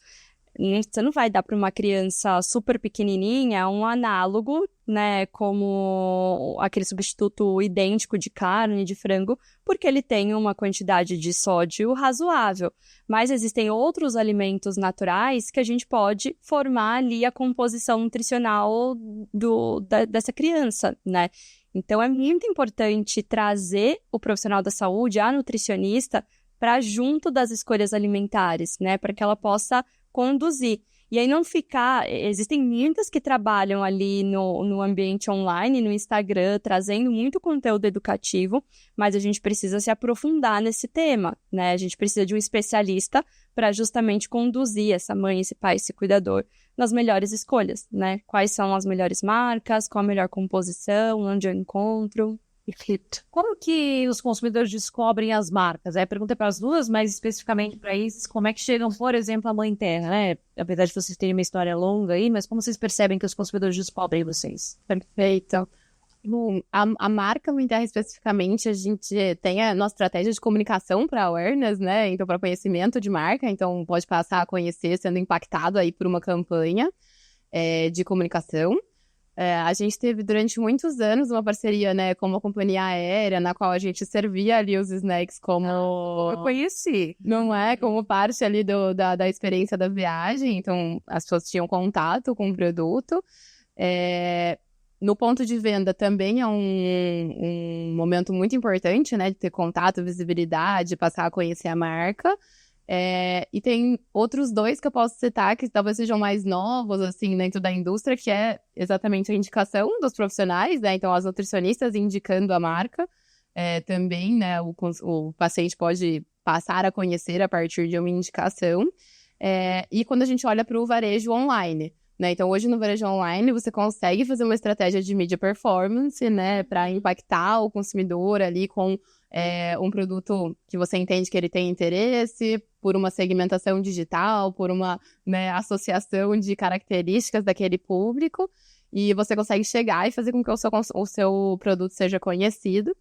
Você não vai dar para uma criança super pequenininha um análogo, né, como aquele substituto idêntico de carne, de frango, porque ele tem uma quantidade de sódio razoável. Mas existem outros alimentos naturais que a gente pode formar ali a composição nutricional dessa criança, né? Então é muito importante trazer o profissional da saúde, a nutricionista, para junto das escolhas alimentares, né, para que ela possa conduzir. E aí não ficar... Existem muitas que trabalham ali no ambiente online, no Instagram, trazendo muito conteúdo educativo, mas a gente precisa se aprofundar nesse tema, né? A gente precisa de um especialista para justamente conduzir essa mãe, esse pai, esse cuidador nas melhores escolhas, né? Quais são as melhores marcas, qual a melhor composição, onde eu encontro... Como que os consumidores descobrem as marcas? A pergunta é para as duas, mas especificamente para Isis, como é que chegam, por exemplo, à Mãe Terra, né? Apesar de vocês terem uma história longa aí, mas como vocês percebem que os consumidores descobrem vocês? Perfeito. Bom, a marca Mãe Terra especificamente, a gente tem a nossa estratégia de comunicação para awareness, né? Então, para conhecimento de marca, então pode passar a conhecer sendo impactado aí por uma campanha de comunicação. A gente teve durante muitos anos uma parceria, né, com uma companhia aérea, na qual a gente servia ali os snacks como... Eu conheci. Não é? Como parte ali da experiência da viagem. Então, as pessoas tinham contato com o produto. No ponto de venda também é um momento muito importante, né, de ter contato, visibilidade, passar a conhecer a marca. E tem outros dois que eu posso citar que talvez sejam mais novos, assim, dentro da indústria, que é exatamente a indicação dos profissionais, né? Então, as nutricionistas indicando a marca. Também, né, o paciente pode passar a conhecer a partir de uma indicação. E quando a gente olha para o varejo online, né? Então, hoje no varejo online, você consegue fazer uma estratégia de media performance, né, para impactar o consumidor ali com um produto que você entende que ele tem interesse, por uma segmentação digital, por uma, né, associação de características daquele público, e você consegue chegar e fazer com que o seu produto seja conhecido.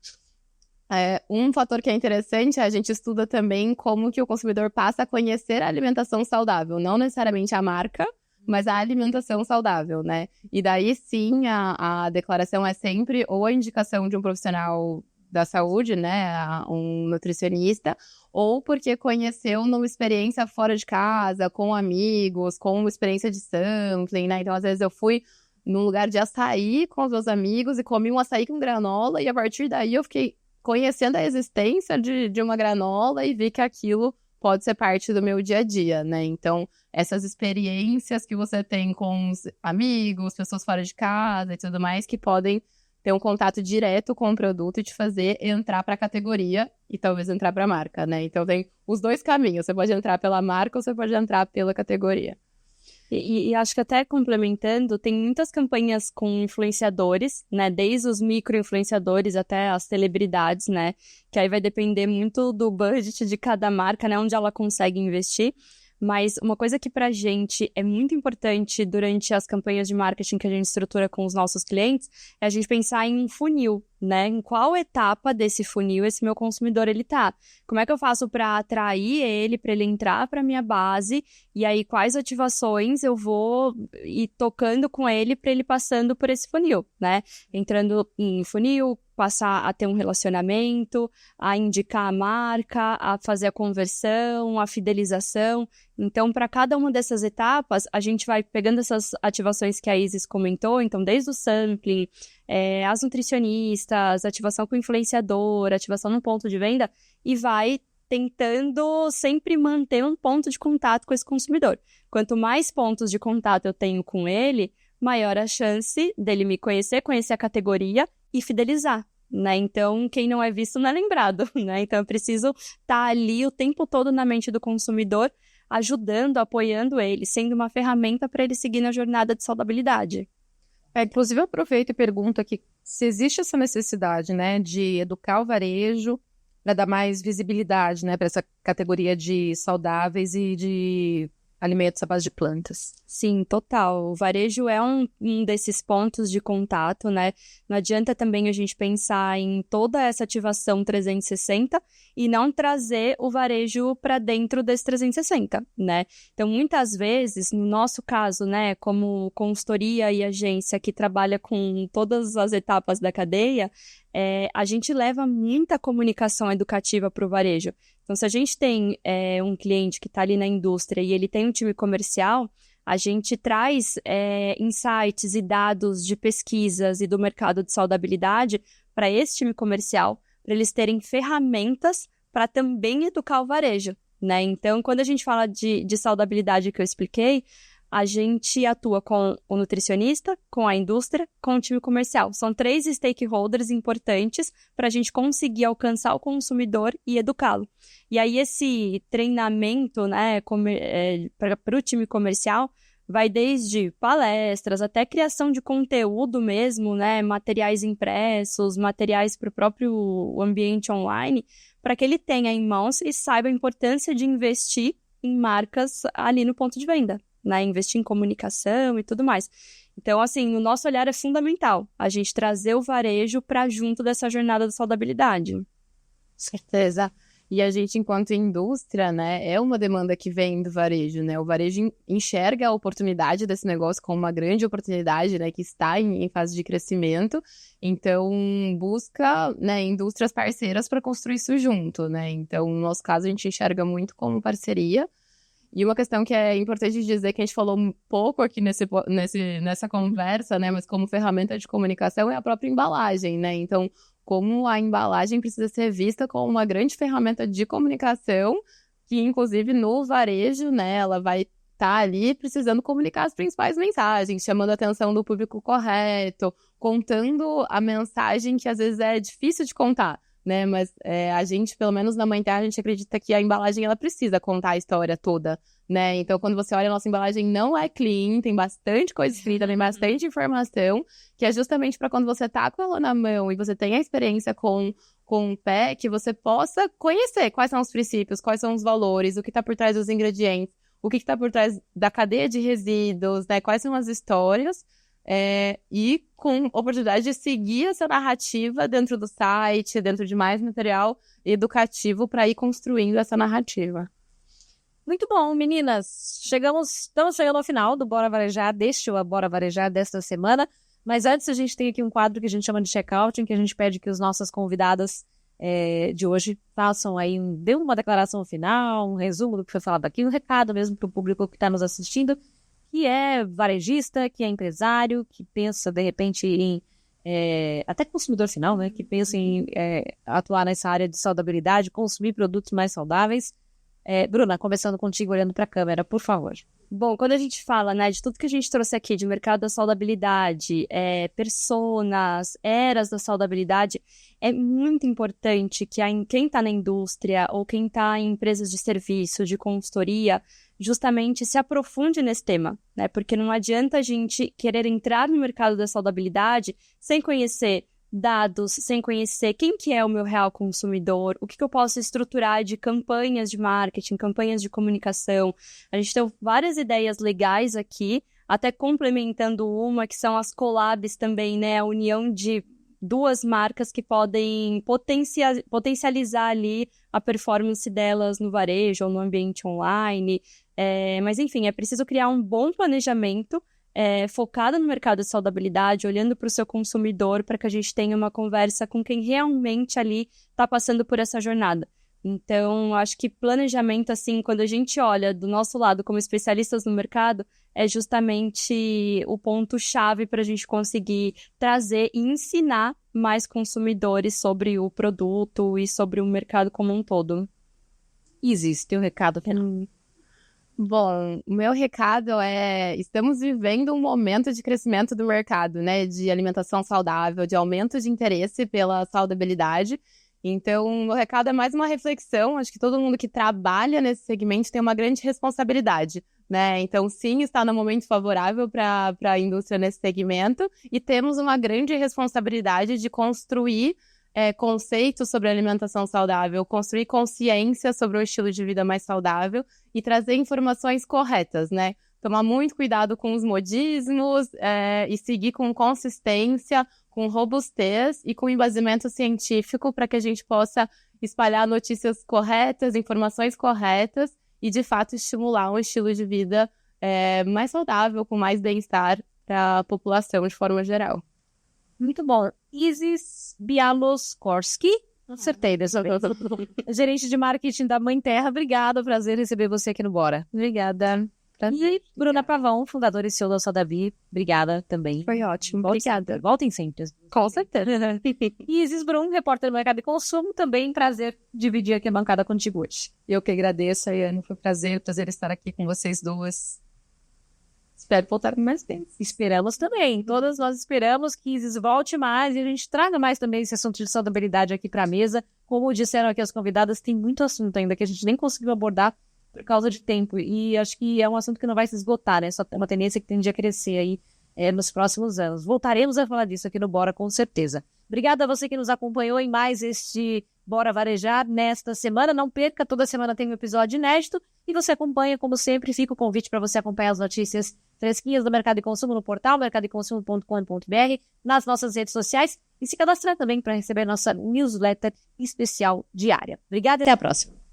Um fator que é interessante, a gente estuda também como que o consumidor passa a conhecer a alimentação saudável, não necessariamente a marca, mas a alimentação saudável, né? E daí sim, a declaração é sempre ou a indicação de um profissional da saúde, né, um nutricionista, ou porque conheceu numa experiência fora de casa, com amigos, com uma experiência de sampling, né? Então, às vezes eu fui num lugar de açaí com os meus amigos e comi um açaí com granola, e a partir daí eu fiquei conhecendo a existência de uma granola e vi que aquilo pode ser parte do meu dia a dia, né? Então, essas experiências que você tem com os amigos, pessoas fora de casa e tudo mais, que podem ter um contato direto com o produto e te fazer entrar para a categoria e talvez entrar para a marca, né? Então, tem os dois caminhos. Você pode entrar pela marca ou você pode entrar pela categoria. E acho que até complementando, tem muitas campanhas com influenciadores, né? Desde os micro-influenciadores até as celebridades, né? Que aí vai depender muito do budget de cada marca, né? Onde ela consegue investir. Mas uma coisa que pra gente é muito importante durante as campanhas de marketing que a gente estrutura com os nossos clientes é a gente pensar em um funil, né? Em qual etapa desse funil esse meu consumidor ele tá? Como é que eu faço para atrair ele, para ele entrar para minha base? E aí quais ativações eu vou ir tocando com ele para ele passando por esse funil, né? Entrando em funil, passar a ter um relacionamento, a indicar a marca, a fazer a conversão, a fidelização. Então, para cada uma dessas etapas, a gente vai pegando essas ativações que a Isis comentou, então desde o sampling, as nutricionistas, ativação com o influenciador, ativação no ponto de venda, e vai tentando sempre manter um ponto de contato com esse consumidor. Quanto mais pontos de contato eu tenho com ele, maior a chance dele me conhecer a categoria e fidelizar, né? Então, quem não é visto não é lembrado, né? Então, eu preciso estar ali o tempo todo na mente do consumidor, ajudando, apoiando ele, sendo uma ferramenta para ele seguir na jornada de saudabilidade. Inclusive, eu aproveito e pergunto aqui se existe essa necessidade, né, de educar o varejo para dar mais visibilidade, né, para essa categoria de saudáveis e de alimentos à base de plantas. Sim, total. O varejo é um desses pontos de contato, né? Não adianta também a gente pensar em toda essa ativação 360 e não trazer o varejo para dentro desse 360, né? Então, muitas vezes, no nosso caso, né, como consultoria e agência que trabalha com todas as etapas da cadeia, a gente leva muita comunicação educativa para o varejo. Então, se a gente tem um cliente que está ali na indústria e ele tem um time comercial, a gente traz insights e dados de pesquisas e do mercado de saudabilidade para esse time comercial, para eles terem ferramentas para também educar o varejo, né? Então, quando a gente fala de saudabilidade que eu expliquei, a gente atua com o nutricionista, com a indústria, com o time comercial. São 3 stakeholders importantes para a gente conseguir alcançar o consumidor e educá-lo. E aí esse treinamento, né, para o time comercial vai desde palestras até criação de conteúdo mesmo, né, materiais impressos, materiais para o próprio ambiente online, para que ele tenha em mãos e saiba a importância de investir em marcas ali no ponto de venda, né? Investir em comunicação e tudo mais. Então, assim, o nosso olhar é fundamental, a gente trazer o varejo para junto dessa jornada da saudabilidade. Certeza. E a gente, enquanto indústria, né, é uma demanda que vem do varejo, né? O varejo enxerga a oportunidade desse negócio como uma grande oportunidade, né, que está em fase de crescimento. Então, busca, né, indústrias parceiras para construir isso junto, né? Então, no nosso caso, a gente enxerga muito como parceria. E uma questão que é importante dizer, que a gente falou um pouco aqui nessa conversa, né, mas como ferramenta de comunicação, é a própria embalagem, né? Então, como a embalagem precisa ser vista como uma grande ferramenta de comunicação, que inclusive no varejo, né, ela vai estar ali precisando comunicar as principais mensagens, chamando a atenção do público correto, contando a mensagem que às vezes é difícil de contar, né, mas a gente, pelo menos na Mãe Terra, a gente acredita que a embalagem ela precisa contar a história toda, né, então quando você olha a nossa embalagem não é clean, tem bastante coisa escrita, tem bastante informação, que é justamente para quando você tá com ela na mão e você tem a experiência com o pé, que você possa conhecer quais são os princípios, quais são os valores, o que tá por trás dos ingredientes, o que tá por trás da cadeia de resíduos, né, quais são as histórias, e com oportunidade de seguir essa narrativa dentro do site, dentro de mais material educativo para ir construindo essa narrativa. Muito bom, meninas. Estamos chegando ao final do Bora Varejar, Bora Varejar desta semana. Mas antes, a gente tem aqui um quadro que a gente chama de check-out, em que a gente pede que os nossas convidadas de hoje façam aí, dê uma declaração final, um resumo do que foi falado aqui, um recado mesmo para o público que está nos assistindo, que é varejista, que é empresário, que pensa, de repente, em até consumidor final, né? Que pensa em atuar nessa área de saudabilidade, consumir produtos mais saudáveis. Bruna, começando contigo, olhando para a câmera, por favor. Bom, quando a gente fala, né, de tudo que a gente trouxe aqui, de mercado da saudabilidade, personas, eras da saudabilidade, é muito importante que quem está na indústria ou quem está em empresas de serviço, de consultoria, justamente se aprofunde nesse tema, né? Porque não adianta a gente querer entrar no mercado da saudabilidade sem conhecer dados, sem conhecer quem que é o meu real consumidor, o que eu posso estruturar de campanhas de marketing, campanhas de comunicação. A gente tem várias ideias legais aqui, até complementando uma, que são as collabs também, né? A união de 2 marcas que podem potencializar ali a performance delas no varejo ou no ambiente online. Mas, enfim, é preciso criar um bom planejamento focado no mercado de saudabilidade, olhando para o seu consumidor, para que a gente tenha uma conversa com quem realmente ali está passando por essa jornada. Então, acho que planejamento, assim, quando a gente olha do nosso lado como especialistas no mercado, é justamente o ponto-chave para a gente conseguir trazer e ensinar mais consumidores sobre o produto e sobre o mercado como um todo. Isis, teu recado final. Bom, o meu recado estamos vivendo um momento de crescimento do mercado, né, de alimentação saudável, de aumento de interesse pela saudabilidade. Então, o meu recado é mais uma reflexão. Acho que todo mundo que trabalha nesse segmento tem uma grande responsabilidade, né? Então, sim, está no momento favorável para a indústria nesse segmento e temos uma grande responsabilidade de construir conceitos sobre alimentação saudável, construir consciência sobre o estilo de vida mais saudável e trazer informações corretas, né? Tomar muito cuidado com os modismos e seguir com consistência, com robustez e com embasamento científico para que a gente possa espalhar notícias corretas, informações corretas e, de fato, estimular um estilo de vida mais saudável, com mais bem-estar para a população de forma geral. Muito bom. Isis Bialoskorski, acertei dessa vez. Gerente de marketing da Mãe Terra, obrigada, prazer receber você aqui no Bora. Obrigada. E Bruna Pavão, fundadora e CEO da Saudabi, obrigada também. Foi ótimo, obrigada. Voltem sempre. Com certeza. E Isis Brum, repórter do Mercado e Consumo, também prazer dividir aqui a bancada contigo hoje. Eu que agradeço, Ayane, foi um prazer estar aqui com vocês duas. Espero voltar mais vezes. Esperamos também. Todas nós esperamos que Isis volte mais e a gente traga mais também esse assunto de saudabilidade aqui para a mesa. Como disseram aqui as convidadas, tem muito assunto ainda que a gente nem conseguiu abordar por causa de tempo. E acho que é um assunto que não vai se esgotar, né? Só é uma tendência que tende a crescer aí nos próximos anos. Voltaremos a falar disso aqui no Bora, com certeza. Obrigada a você que nos acompanhou em mais este Bora Varejar nesta semana. Não perca, toda semana tem um episódio inédito. E você acompanha, como sempre, fica o convite para você acompanhar as notícias fresquinhas do mercado de consumo no portal mercadodeconsumo.com.br, nas nossas redes sociais e se cadastrar também para receber nossa newsletter especial diária. Obrigada e até a próxima.